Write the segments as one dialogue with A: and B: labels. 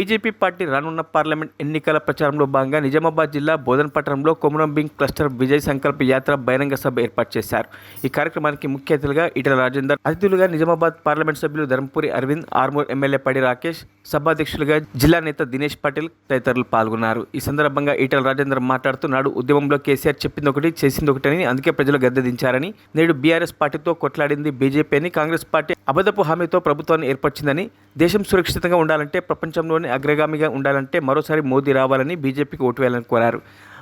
A: BJP party రానున్న parliament ఎన్నికల ప్రచారంలో భాగంగా నిజామాబాద్ జిల్లా బోధన్ పట్టణంలో కొమురంభీం క్లస్టర్ విజయ్ సంకల్ప యాత్ర బహిరంగ సభ ఏర్పాటు చేశారు. ఈ కార్యక్రమానికి ముఖ్య అతిథులుగా ఈటెల రాజేందర్, అతిథులుగా నిజామాబాద్ పార్లమెంట్ సభ్యులు ధర్మపురి అరవింద్, ఆర్మూర్ ఎమ్మెల్యే పడి రాకేష్, సభాధ్యక్షులుగా జిల్లా నేత దినేష్ పటేల్ తదితరులు పాల్గొన్నారు. ఈ సందర్భంగా ఈటెల రాజేందర్ మాట్లాడుతూ, నాడు ఉద్యమంలో కేసీఆర్ చెప్పింది ఒకటి చేసింది ఒకటని, అందుకే ప్రజలు గద్దెదించారని, నేడు బీఆర్ఎస్ పార్టీతో కొట్లాడింది బీజేపీ అని, కాంగ్రెస్ పార్టీ అబద్ధపు హామీతో ప్రభుత్వాన్ని ఏర్పరిచిందని, దేశం సురక్షితంగా ఉండాలంటే, ప్రపంచంలోనే అగ్రగామిగా ఉండాలంటే మరోసారి మోదీ రావాలని బీజేపీకి ఓటు వేయాలని కోరారు.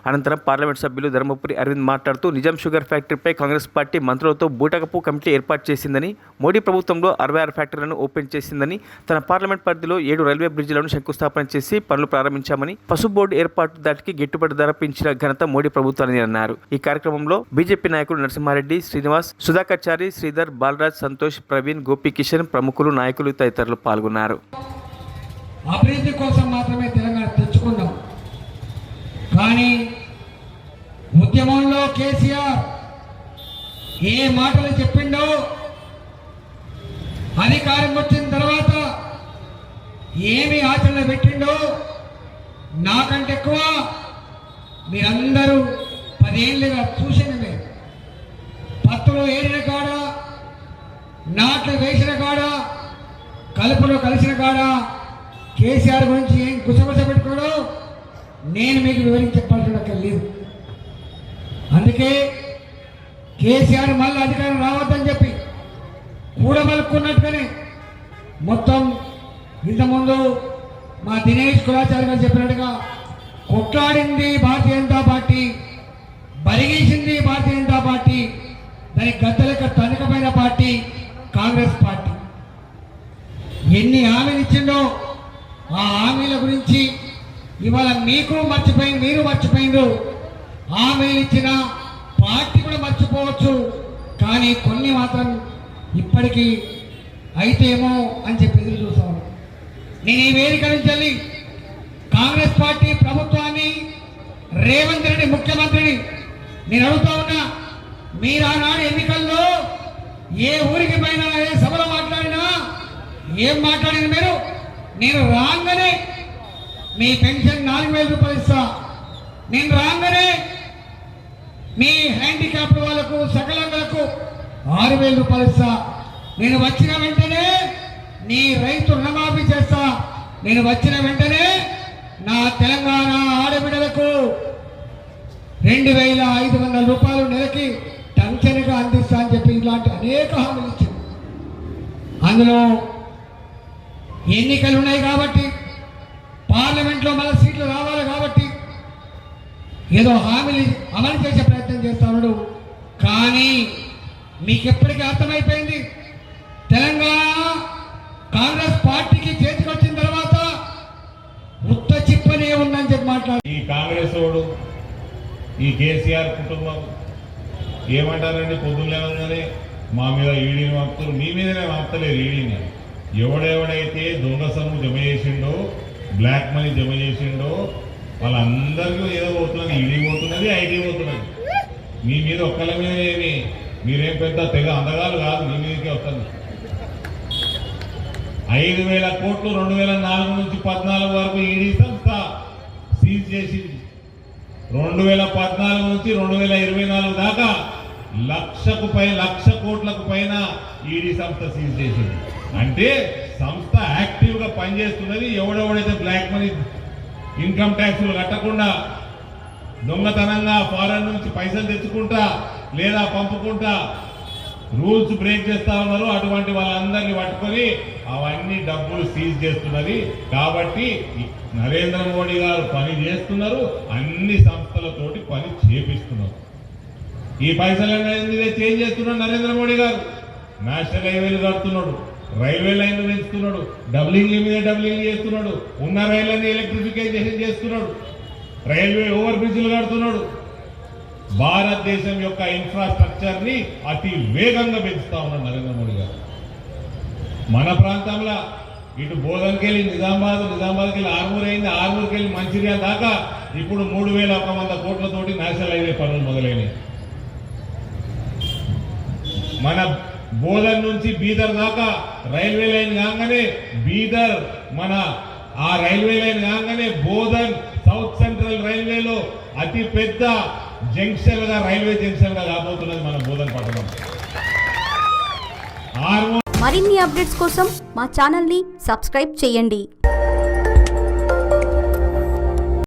A: అనంతరం పార్లమెంట్ సభ్యులు ధర్మపురి అరవింద్ మాట్లాడుతూ, నిజాం షుగర్ ఫ్యాక్టరీపై కాంగ్రెస్ పార్టీ మంత్రులతో బూటకపు కమిటీ ఏర్పాటు చేసిందని, మోడీ ప్రభుత్వంలో 66 ఫ్యాక్టరీలను ఓపెన్ చేసిందని, తన పార్లమెంట్ పరిధిలో 7 రైల్వే బ్రిడ్జిలను శంకుస్థాపన చేసి పనులు ప్రారంభించామని, పసుపు బోర్డు ఏర్పాటు దాటికి గిట్టుబాటు ధర పెంచిన ఘనత మోడీ ప్రభుత్వాన్ని అన్నారు. ఈ కార్యక్రమంలో బీజేపీ నాయకులు నరసింహారెడ్డి, శ్రీనివాస్, సుధాకర్చారి, శ్రీధర్, బాలరాజ్, సంతోష్, ప్రవీణ్, గోపీకిషన్, ప్రముఖులు, నాయకులు తదితరులు పాల్గొన్నారు.
B: అభివృద్ధి కోసం మాత్రమే తెలంగాణ తెచ్చుకున్నాం. కానీ ఉద్యమంలో కేసీఆర్ ఏ మాటలు చెప్పిండో, అధికారం వచ్చిన తర్వాత ఏమి ఆచరణ పెట్టిండో నాకంటే ఎక్కువ మీరందరూ 10 ఏళ్ళుగా చూసినవే. పత్తులు ఏరిన కాడ, నాట్లు వేసిన కాడ, కలుపులో కలిసిన కాడ కేసీఆర్ గురించి ఏం గుసగుస పెట్టుకోవడం నేను మీకు వివరించి చెప్పాల్సిన. అందుకే కేసీఆర్ మళ్ళీ అధికారం రావద్దని చెప్పి కూడబలుక్కున్నట్టుగానే మొత్తం ఇంతకుముందు మా దినేష్ కులాచారి గారు చెప్పినట్టుగా కొట్లాడింది భారతీయ జనతా పార్టీ, బరిగీసింది భారతీయ జనతా పార్టీ, దానికి గద్దెలక తనకమైన పార్టీ కాంగ్రెస్ పార్టీ. ఎన్ని హామీలు ఇచ్చిండో ఆ హామీల గురించి ఇవాళ మీరు మర్చిపోయిండ్రు. హామీలు ఇచ్చిన పార్టీ కూడా మర్చిపోవచ్చు, కానీ కొన్ని మాత్రం ఇప్పటికీ అయితేమో అని చెప్పి ఎదురు చూస్తాను. నేను ఈ వేదిక నుంచి కాంగ్రెస్ పార్టీ ప్రభుత్వాన్ని, రేవంత్ రెడ్డి ముఖ్యమంత్రిని నేను అడుగుతా ఉన్నా, మీరు ఆనాడు ఎన్నికల్లో ఏ ఊరికి పోయినా, ఏ సభలో మాట్లాడినా ఏం మాట్లాడిన మీరు, నేను రాగానే మీ పెన్షన్ 4,000 రూపాయలు ఇస్తా, నేను రాగానే మీ హ్యాండిక్యాప్డ్ వాళ్ళకు, సకలంగులకు 6,000 రూపాయలు ఇస్తా, నేను వచ్చిన వెంటనే నీ రైతు రుణమాఫీ చేస్తా, నేను వచ్చిన వెంటనే నా తెలంగాణ ఆడబిడ్డలకు 2,500 రూపాయలు నెలకి టంచనగా అందిస్తా అని చెప్పి ఇలాంటి అనేక హామీలు ఇచ్చింది. అందులో ఎన్నికలు ఉన్నాయి కాబట్టి, పార్లమెంట్లో మళ్ళీ సీట్లు రావాలి కాబట్టి ఏదో హామీలు అమలు చేసే ప్రయత్నం చేస్తా ఉన్నాడు. కానీ మీకు ఎప్పటికీ అర్థమైపోయింది, తెలంగాణ కాంగ్రెస్ పార్టీకి చేతికి వచ్చిన తర్వాత ఉత్త చిప్పనే ఉందని చెప్పి మాట్లాడు.
C: ఈ కాంగ్రెస్ వాడు, ఈ కేసీఆర్ కుటుంబం ఏమంటారండి, పొద్దున్న లేవగానే మా మీద ఈడీని పంపుతారు. మీ మీదనే పంపలేదు ఈడీని. ఎవడెవడైతే దొంగ సొమ్ము జమ చేసిండో, బ్లాక్ మనీ జమ చేసిండో వాళ్ళందరికీ ఏదో పోతున్నది, ఈడీ పోతున్నది, ఐటీ పోతున్నది. మీ మీద ఒక్కళ్ళ మీద ఏమి మీరేం పెద్ద తెగ అందగాలు కాదు, మీ మీదకే వస్తుంది. 5,000 కోట్లు 2004 నుంచి 14 వరకు ఈడీ సంస్థ సీజ్ చేసింది. 2014 నుంచి 2024 దాకా 1,00,00,000 కోట్లకు పైన ఈడీ సంస్థ సీజ్ చేసింది. అంటే సంస్థ యాక్టివ్ గా పనిచేస్తున్నది. ఎవడెవడైతే బ్లాక్ మనీ, ఇన్కమ్ ట్యాక్స్లు కట్టకుండా దొంగతనంగా ఫారెన్ నుంచి పైసలు తెచ్చుకుంటా లేదా పంపుకుంటా రూల్స్ బ్రేక్ చేస్తా ఉన్నారు, అటువంటి వాళ్ళందరినీ పట్టుకొని అవన్నీ డబ్బులు సీజ్ చేస్తున్నది. కాబట్టి నరేంద్ర మోడీ గారు పని చేస్తున్నారు, అన్ని సంస్థలతోటి పని చేపిస్తున్నారు. ఈ పైసలన్నీ చేంజ్ చేస్తున్నాడు నరేంద్ర మోడీ గారు. నేషనల్ హైవేలు కడుతున్నాడు, రైల్వే లైన్లు పెంచుతున్నాడు, డబ్లింగ్ల మీద డబ్లింగ్ చేస్తున్నాడు, ఉన్న రైళ్లని ఎలక్ట్రిఫికేషన్ చేస్తున్నాడు, రైల్వే ఓవర్ బ్రిడ్జ్లు కడుతున్నాడు. భారతదేశం యొక్క ఇన్ఫ్రాస్ట్రక్చర్ ని అతి వేగంగా పెంచుతా ఉన్నాడు నరేంద్ర మోడీ గారు. మన ప్రాంతంలో ఇటు బోధన్కి వెళ్ళి నిజామాబాద్కి వెళ్ళి ఆర్మూర్ అయింది, ఆర్మూర్కి వెళ్ళి మంచిర్యాల దాకా ఇప్పుడు 3,100 కోట్లతోటి నేషనల్ హైవే పనులు మొదలైనవి. మన బోధన్ నుంచి బీదర్ దాకా రైల్వే లైన్ కాగానే బీదర్ మన ఆ రైల్వే లైన్ కాగానే బోధన్ సౌత్ సెంట్రల్ రైల్వేలో అతి పెద్ద జంక్షన్ గా రైల్వే జంక్షన్ గా రాబోతున్నది మన బోధన్ పట్టణం.
D: మరిన్ని అప్డేట్స్ కోసం మా ఛానల్ని సబ్స్క్రైబ్ చేయండి.